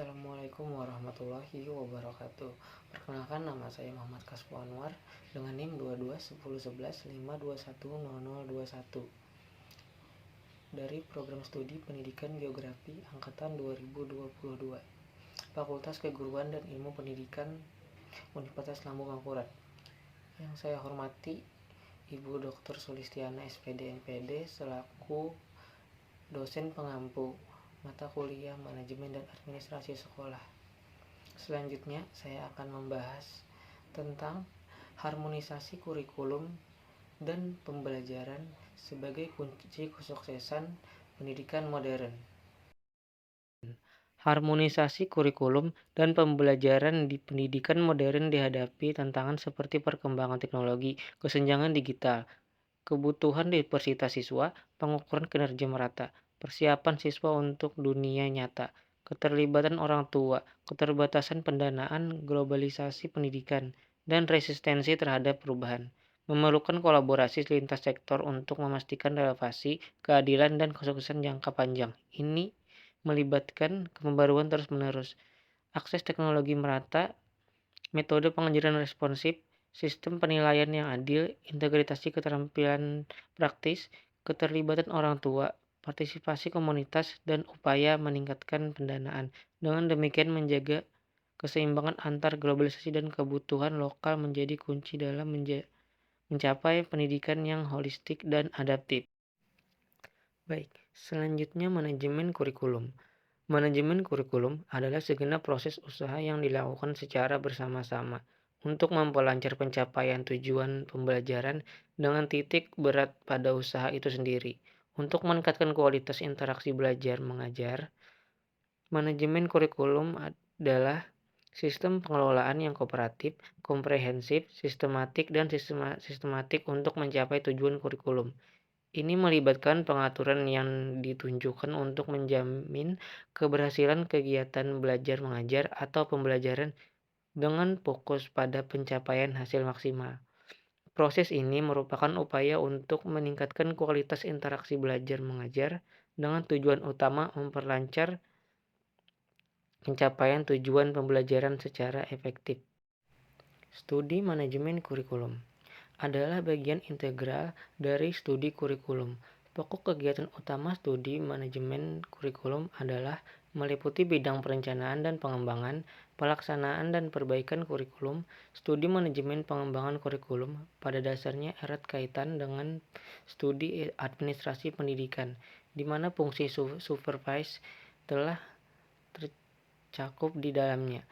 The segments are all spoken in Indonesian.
Assalamualaikum warahmatullahi wabarakatuh. Perkenalkan, nama saya Muhammad Kasfu Anwar dengan NIM 22101152100021 dari Program Studi Pendidikan Geografi Angkatan 2022, Fakultas Keguruan dan Ilmu Pendidikan Universitas Lambung Mangkurat. Yang saya hormati Ibu Dr. Sulistiana SPD MPD selaku dosen pengampu mata kuliah Manajemen dan Administrasi Sekolah. Selanjutnya saya akan membahas tentang harmonisasi kurikulum dan pembelajaran sebagai kunci kesuksesan pendidikan modern. Harmonisasi kurikulum dan pembelajaran di pendidikan modern dihadapi tantangan seperti perkembangan teknologi, kesenjangan digital, kebutuhan diversitas siswa, pengukuran kinerja merata, persiapan siswa untuk dunia nyata, keterlibatan orang tua, keterbatasan pendanaan, globalisasi pendidikan, dan resistensi terhadap perubahan. Memerlukan kolaborasi lintas sektor untuk memastikan relevansi, keadilan, dan kesuksesan jangka panjang. Ini melibatkan pembaruan terus-menerus, akses teknologi merata, metode pengajaran responsif, sistem penilaian yang adil, integritas keterampilan praktis, keterlibatan orang tua, partisipasi komunitas, dan upaya meningkatkan pendanaan. Dengan demikian menjaga keseimbangan antar globalisasi dan kebutuhan lokal menjadi kunci dalam mencapai pendidikan yang holistik dan adaptif. Baik, selanjutnya manajemen kurikulum. Manajemen kurikulum adalah segenap proses usaha yang dilakukan secara bersama-sama untuk memperlancar pencapaian tujuan pembelajaran dengan titik berat pada usaha itu sendiri. Untuk meningkatkan kualitas interaksi belajar mengajar, manajemen kurikulum adalah sistem pengelolaan yang kooperatif, komprehensif, sistematik, dan sistematik untuk mencapai tujuan kurikulum. Ini melibatkan pengaturan yang ditunjukkan untuk menjamin keberhasilan kegiatan belajar mengajar atau pembelajaran dengan fokus pada pencapaian hasil maksimal. Proses ini merupakan upaya untuk meningkatkan kualitas interaksi belajar mengajar dengan tujuan utama memperlancar pencapaian tujuan pembelajaran secara efektif. Studi manajemen kurikulum adalah bagian integral dari studi kurikulum. Pokok kegiatan utama studi manajemen kurikulum adalah meliputi bidang perencanaan dan pengembangan, pelaksanaan dan perbaikan kurikulum. Studi manajemen pengembangan kurikulum pada dasarnya erat kaitan dengan studi administrasi pendidikan, di mana fungsi supervise telah tercakup di dalamnya.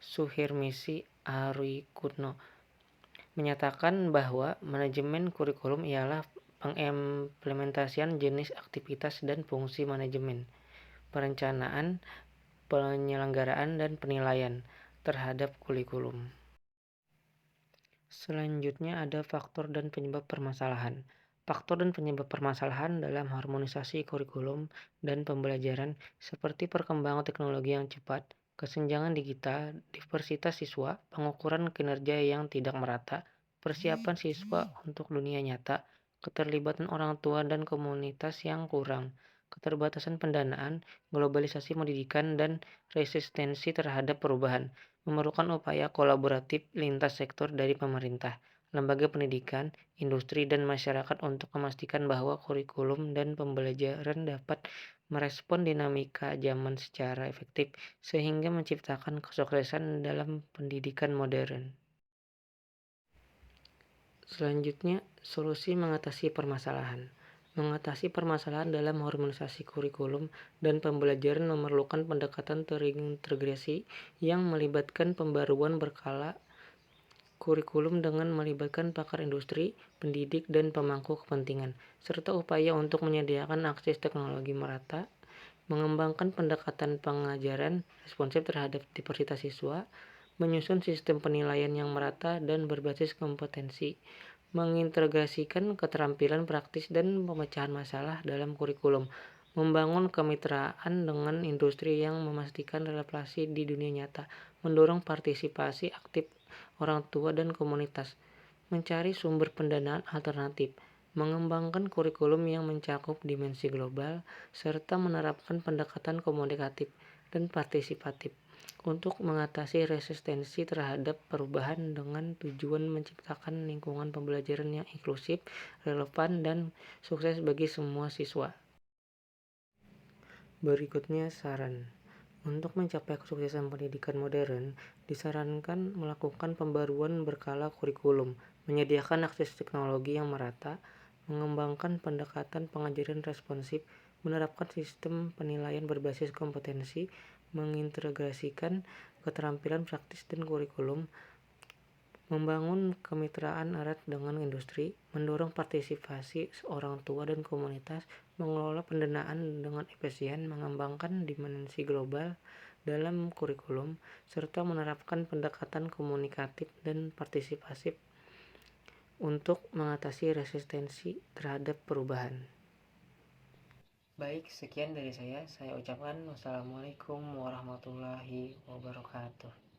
Suhirmisi Arikutno menyatakan bahwa manajemen kurikulum ialah pengimplementasian jenis aktivitas dan fungsi manajemen, perencanaan, penyelenggaraan, dan penilaian terhadap kurikulum. Selanjutnya ada faktor dan penyebab permasalahan. Faktor dan penyebab permasalahan dalam harmonisasi kurikulum dan pembelajaran seperti perkembangan teknologi yang cepat, kesenjangan digital, diversitas siswa, pengukuran kinerja yang tidak merata, persiapan siswa untuk dunia nyata, keterlibatan orang tua dan komunitas yang kurang, keterbatasan pendanaan, globalisasi pendidikan, dan resistensi terhadap perubahan. Memerlukan upaya kolaboratif lintas sektor dari pemerintah, lembaga pendidikan, industri, dan masyarakat untuk memastikan bahwa kurikulum dan pembelajaran dapat merespon dinamika zaman secara efektif sehingga menciptakan kesuksesan dalam pendidikan modern. Selanjutnya, solusi mengatasi permasalahan. Mengatasi permasalahan dalam harmonisasi kurikulum dan pembelajaran memerlukan pendekatan terintegrasi yang melibatkan pembaruan berkala kurikulum dengan melibatkan pakar industri, pendidik, dan pemangku kepentingan, serta upaya untuk menyediakan akses teknologi merata, mengembangkan pendekatan pengajaran responsif terhadap diversitas siswa, menyusun sistem penilaian yang merata dan berbasis kompetensi, mengintegrasikan keterampilan praktis dan pemecahan masalah dalam kurikulum, membangun kemitraan dengan industri yang memastikan relevansi di dunia nyata, mendorong partisipasi aktif orang tua dan komunitas, mencari sumber pendanaan alternatif, mengembangkan kurikulum yang mencakup dimensi global, serta menerapkan pendekatan komunikatif dan partisipatif untuk mengatasi resistensi terhadap perubahan dengan tujuan menciptakan lingkungan pembelajaran yang inklusif, relevan, dan sukses bagi semua siswa. Berikutnya saran. Untuk mencapai kesuksesan pendidikan modern, disarankan melakukan pembaruan berkala kurikulum, menyediakan akses teknologi yang merata, mengembangkan pendekatan pengajaran responsif, menerapkan sistem penilaian berbasis kompetensi, mengintegrasikan keterampilan praktis dan kurikulum, membangun kemitraan erat dengan industri, mendorong partisipasi orang tua dan komunitas, mengelola pendanaan dengan efisien, mengembangkan dimensi global dalam kurikulum, serta menerapkan pendekatan komunikatif dan partisipasif untuk mengatasi resistensi terhadap perubahan. Baik, sekian dari saya. Saya ucapkan wassalamualaikum warahmatullahi wabarakatuh.